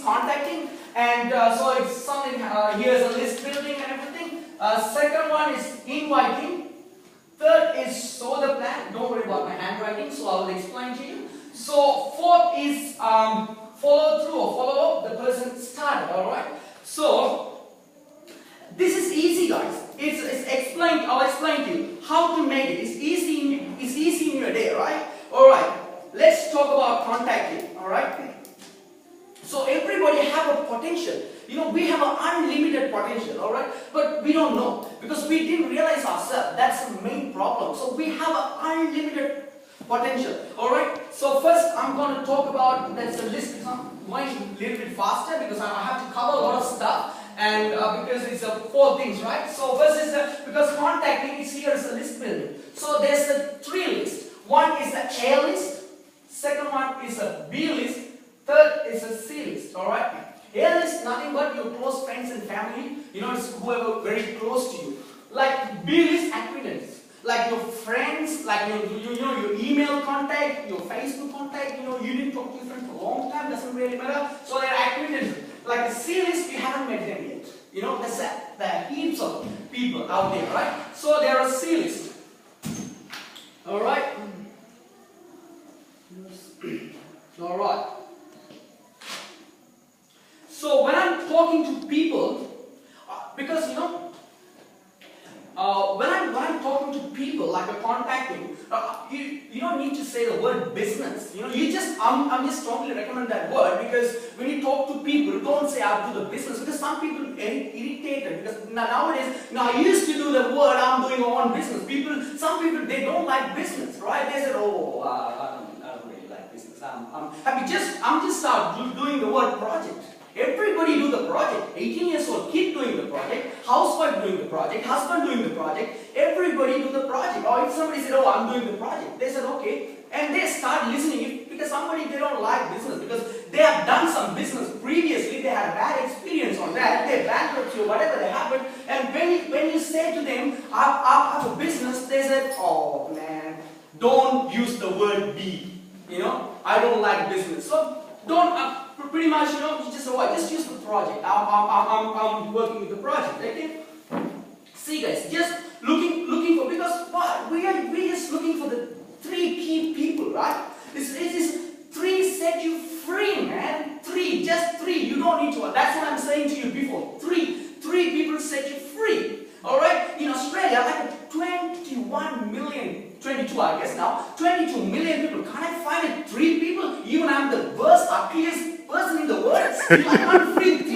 contacting, and so it's something, here's a list building and everything. Second one is inviting. Third is show the plan. Don't worry about my handwriting, so I will explain to you. So fourth is follow through or follow up the person started. Alright. So this is easy, guys. It's explained. I'll explain to you how to make it. It's easy in your day, right? Alright. Let's talk about contacting. Alright. So everybody have a potential. You know, we have an unlimited potential, alright? But we don't know because we didn't realize ourselves. That's the main problem. So we have an unlimited potential, alright? So first I'm going to talk about, that's a list. I'm going a little bit faster because I have to cover a lot of stuff, and because it's 4 things, right? So first is because contacting is here is a list building. So there's a 3 list. One is the A list, second one is a B list, third is a C list, alright? A list nothing but your close friends and family, you know, it's whoever very close to you. Like B list acquaintance, like your friends, like your email contact, your Facebook contact, you know, you didn't talk to your friend for a long time, doesn't really matter. So they're acquaintances. Like a C list, you haven't met them yet. You know, there are heaps of people out there, right? So there are C list. Alright? Alright. So when I'm talking to people, because you know, when I'm talking to people like a contacting, you don't need to say the word business. You know, I'm just strongly recommend that word, because when you talk to people, don't say I do the business, because some people get irritated because nowadays, I used to do the word I'm doing my own business. Some people they don't like business, right? They said, oh, I don't really like business. I'm just doing the word project. Everybody do the project. 18 years old kid doing the project, housewife doing the project, husband doing the project, everybody do the project. Or if somebody said, oh, I'm doing the project, they said, okay. And they start listening because somebody they don't like business, because they have done some business previously, they had bad experience on that, they bankruptcy or whatever they happened. And when you say to them, I have a business, they said, oh man, don't use the word be. You know, I don't like business. So don't. Pretty much, you know, just use the project. I'm working with the project, okay? See, guys, just looking for, because what we're just looking for the 3 key people, right? It is 3 set you free, man. 3, just 3. You don't need to. That's what I'm saying to you before. 3 people set you free. All right? In Australia, like 21 million. 22 I guess now, 22 million people. Can I find 3 people? Even I'm the worst, ugliest person in the world. Still I can't find 3?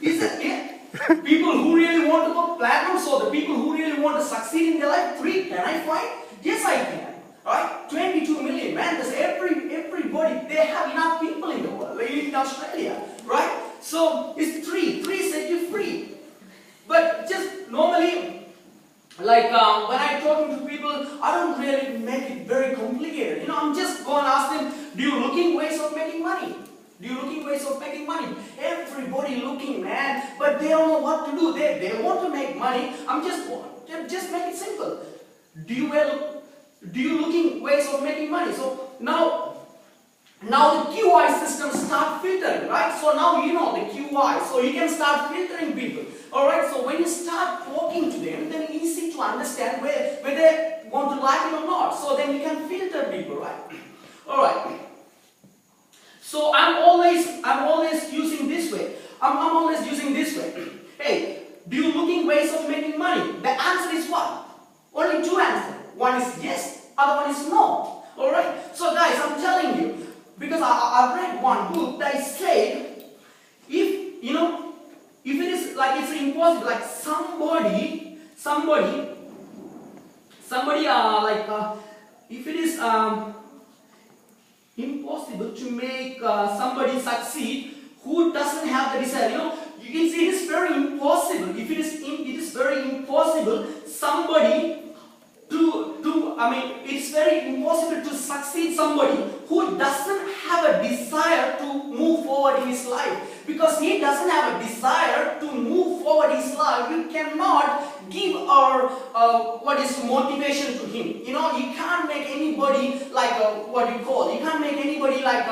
Is it? Yeah. People who really want to go platinum, so the people who really want to succeed in their life, 3 can I find? Yes I can. Alright? 22 million, man. There's everybody, they have enough people in the world, in Australia. Right? So it's 3 set you free. But just normally, like when I'm talking to people, I don't really make it very complicated. You know, I'm just going to ask them, do you looking ways of making money? Do you looking ways of making money? Everybody looking, man, but they don't know what to do. They want to make money. I'm just make it simple. Do you looking ways of making money? So now the QI system start filtering, right? So now you know the QI, so you can start filtering people. Alright, so when you start talking to them, then it's easy to understand where they want to like it or not. So then you can filter people, right? Alright. So I'm always using this way. I'm always using this way. Hey, do you looking ways of making money? The answer is what? Only 2 answers. One is yes, other one is no. Alright? So guys, I'm telling you, because I've read one book that said, if it is like it's impossible, like somebody if it is impossible to make somebody succeed who doesn't have the desire, you know, it is very impossible. If it is very impossible somebody it's very impossible to succeed somebody who doesn't have a desire to move forward in his life. Because he doesn't have a desire to move forward in his life, you cannot give what is motivation to him. You know, you can't make anybody like you can't make anybody like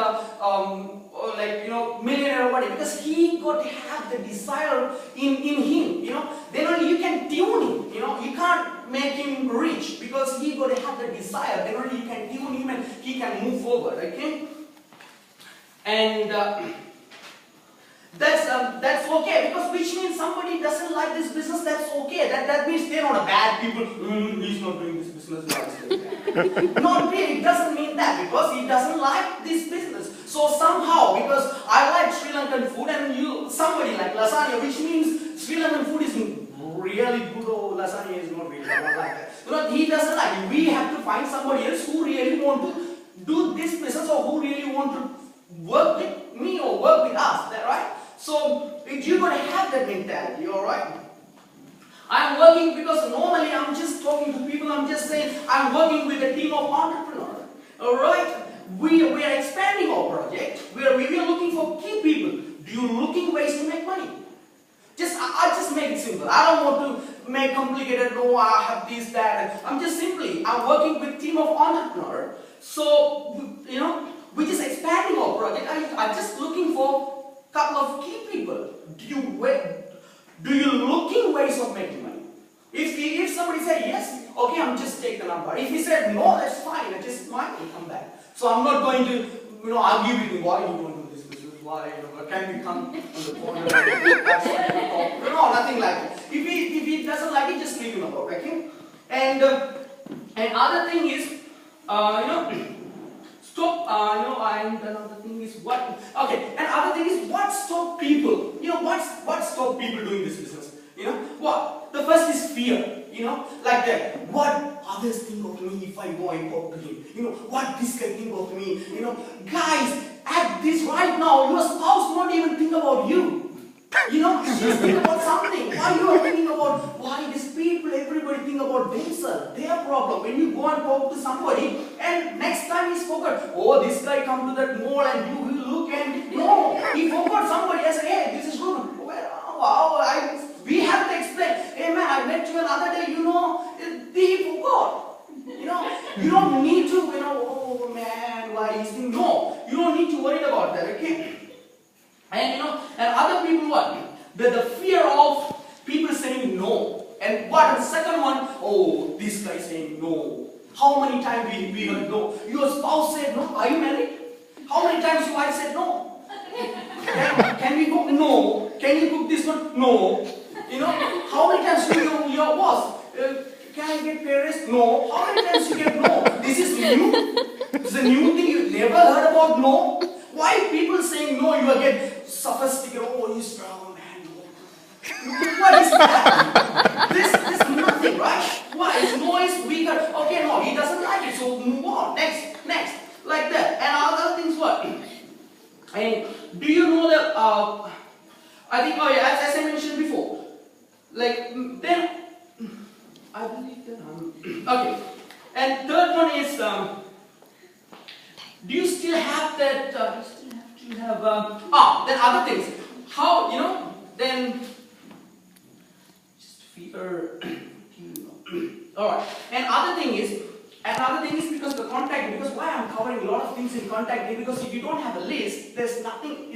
like, millionaire or whatever, because he got to have the desire in him, then only you can tune him, you can't make him rich, because he got to have the desire, then only you can tune him and he can move forward, okay? And that's okay, because which means somebody doesn't like this business, that's okay. That means they're not a bad people. He's not doing this business. Not really, it doesn't mean that, because he doesn't like this business. So somehow, because I like Sri Lankan food and somebody like lasagna, which means Sri Lankan food is really good, or lasagna is not really, I don't like that. He doesn't like it. We have to find somebody else who really want to do this business, or who really want to work with me or work with us, that right? So you're going to have that mentality, alright? I'm working, because normally I'm just talking to people, I'm just saying I'm working with a team of entrepreneurs, alright? We are expanding our project, we are looking for key people. Do you looking ways to make money? I just make it simple. I don't want to make complicated, no, I have this, that. I'm working with team of entrepreneurs. So, we're just expanding our project. I'm just looking for couple of key people. Do you looking ways of making money? If somebody said yes, okay, I'm just take the number. If he said no, that's fine. I just might come back. So I'm not going to argue with him. Why you don't do this business? Why can we come on the phone and talk? No, nothing like that. If he doesn't like it, just leave him alone. Okay? And other thing is, stop, and another thing is what, okay, and other thing is what stop people, what stop people doing this business, what, the first is fear, like that, what others think of me if I go and talk to him, what this guy think of me, guys, at this right now, your spouse won't even think about you. She's thinking about something. Why you are thinking about why these people, everybody think about themselves, their problem. When you go and talk to somebody, and next time he's forgot, oh, this guy come to that mall and you will look and no, he forgot somebody. I said, hey, this is Ruban. Wow, we have to explain. Hey man, I met you another day. He forgot. You don't need to. Oh man, why is he? No, you don't need to worry about that. Okay. And and other people what? The fear of people saying no. And what? And second one, oh, this guy saying no. How many times we heard no? Your spouse said no. Are you married? How many times your wife said no? Can we cook? No. Can you cook this one? No. How many times your boss? Can I get parents? No. How many times you get no? This is new. This is a new thing you never heard about no. Why people saying no? You get sophisticated. Oh, you strong man. What is that? This is nothing, right? Why? His no is weaker. Okay, no, he doesn't like it. So move on. Next, like that. And other things what? And do you know that? I think. Oh yeah, as I mentioned before. Like then, I believe that. Okay. And third one is. Do you still have that? Do you have then other things? How then? Just fear. All right. And other thing is because the contact. Because why I'm covering a lot of things in contact. Because if you don't have a list, there's nothing.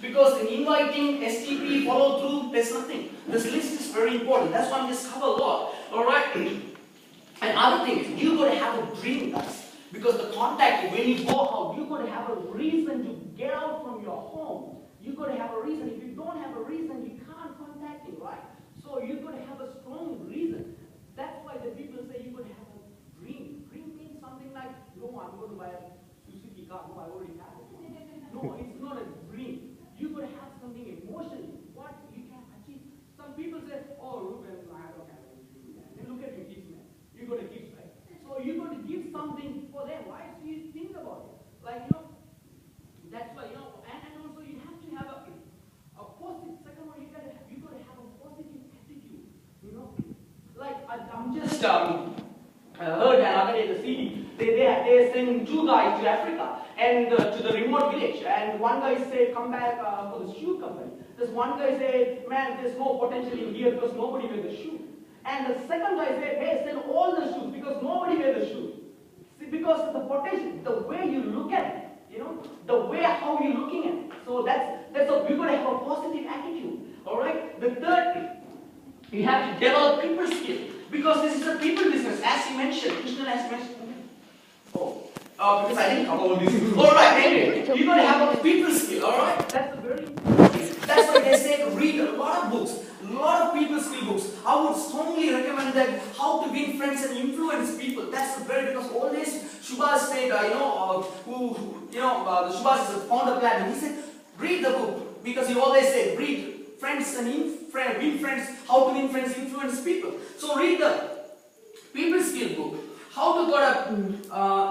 Because in inviting STP follow through, there's nothing. This list is very important. That's why I'm just cover a lot. All right. And other things, you got to have a dream, guys. Because the contact, when you go out, you've got to have a reason to get out from your home. You've got to have a reason. If you don't have a reason, you can't contact him, right? So you've got to have a strong reason. That's why the people say you've got to have a dream. Dream means something like, no, I'm going to buy a Suzuki car. No, I already have it. No, it's not a dream. You've got to have something emotionally. What you can achieve. Some people say, oh, Ruben, I don't have a dream. And look at your gifts, man. You've got to give, right? So you're going to give something for them. Why do you think about it? Like, that's why, and also you have to have a positive, second one, you got to have a positive attitude, Like, I'm just, I heard another day the city, they send two guys to Africa, and to the remote village, and one guy said, come back for the shoe company. This one guy said, man, there's no potential in here because nobody wears the shoe. And the second guy said, hey, sell all the shoes because nobody wears the shoes. See, because the potential, the way you look at it, You know, the way how you're looking at it. So that's what we're going to have a positive attitude. All right. The third thing, you have to develop people skill, because this is a people business, as he mentioned. Krishna has mentioned. Oh, because I didn't cover all this. All right. Anyway, you're going to have a people skill. All right. That's a very important thing. That's why they say read a lot of books. A lot of people skill books. I would strongly recommend that how to win friends and influence people. That's very, because always Subhash said, the Subhash is a founder plan, and he said, read the book, because he always said, read friends and win friends, how to win friends, influence people. So read the people skill book, how to got a,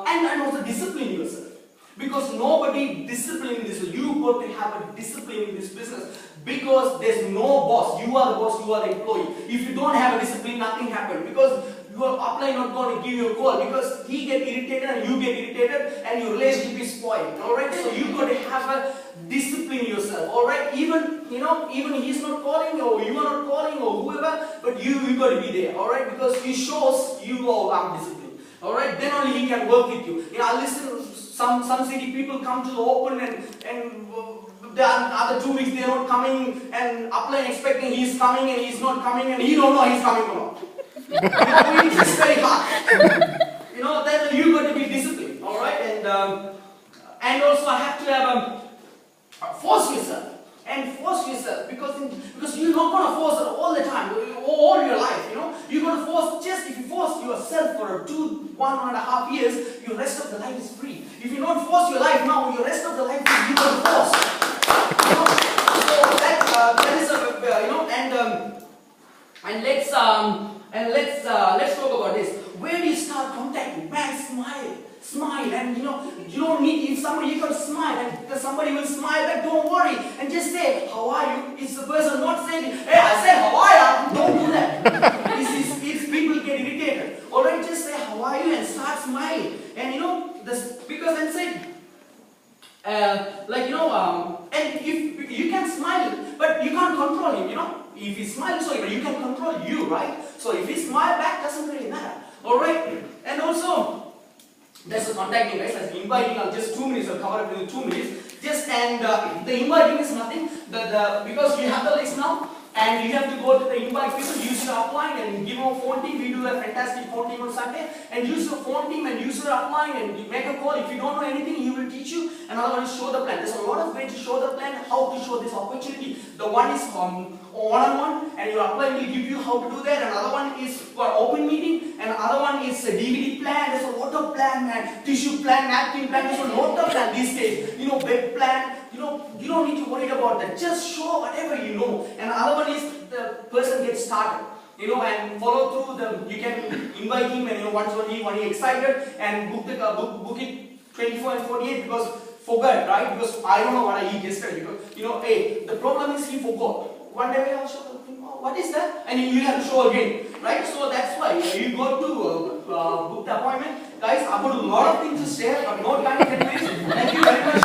and also discipline yourself. Because nobody discipline this. You got to have a discipline in this business. Because there's no boss. You are the boss, you are the employee. If you don't have a discipline, nothing happens. Because your upline not going to give you a call, because he get irritated and you get irritated and your relationship is spoiled. Alright? So you got to have a discipline yourself. Alright? Even he's not calling, or you are not calling, or whoever, but you got to be there. Alright? Because he shows you, oh, I'm disciplined. Alright? Then only he can work with you. I listen, some city people come to the open and the other 2 weeks they are not coming, and upline expecting he's coming and he's not coming, and he don't know he's coming or not. It's just very hard. Then you got to be disciplined, all right? And also I have to have force yourself. And force yourself, because you're not going to force it all the time, all your life, You're going to force, just if you force yourself for 1.5 years, your rest of the life is free. If you don't force your life now, your rest of the life is you going to force. So that is let's talk about this. Where do you start contacting? Man, smile, and you don't need, if somebody, you can smile, and somebody will smile back, don't worry, and just say, how are you? It's the person not saying, hey, I said, how are you? Don't do that. It's people get irritated. Alright, just say, how are you? And start smiling. And because then say, and if you can smile, but you can't control him, If he smiles, so you can control you, right? So if he smile back, doesn't really matter. Alright? And also, there's a contacting, guys. As inviting, just 2 minutes, I'll cover it in 2 minutes. The inviting is nothing. Because you have the list now, and you have to go to the invite people, use your upline and give them a phone team. We do a fantastic phone team on Sunday, and use your phone team and use your upline and you make a call. If you don't know anything, he will teach you. Another one is show the plan. There's a lot of ways to show the plan, how to show this opportunity. The one is one-on-one, and your upline will give you how to do that. Another one is for open meeting, and another one is a DVD plan. There's a lot of plan, man. Tissue plan, napkin plan. There's a lot of plan these days. Bed plan. You don't need to worry about that. Just show whatever you know. And another one is the person gets started. And follow through you can invite him, and once when he excited, and book it 24 and 48, because forgot, right? Because I don't know what I eat yesterday. Because hey, the problem is he forgot. One day I'll show him, oh, what is that? And you have to show again, right? So that's why you got to book the appointment. Guys, I've got a lot of things to share, but no time to do this. Thank you very much.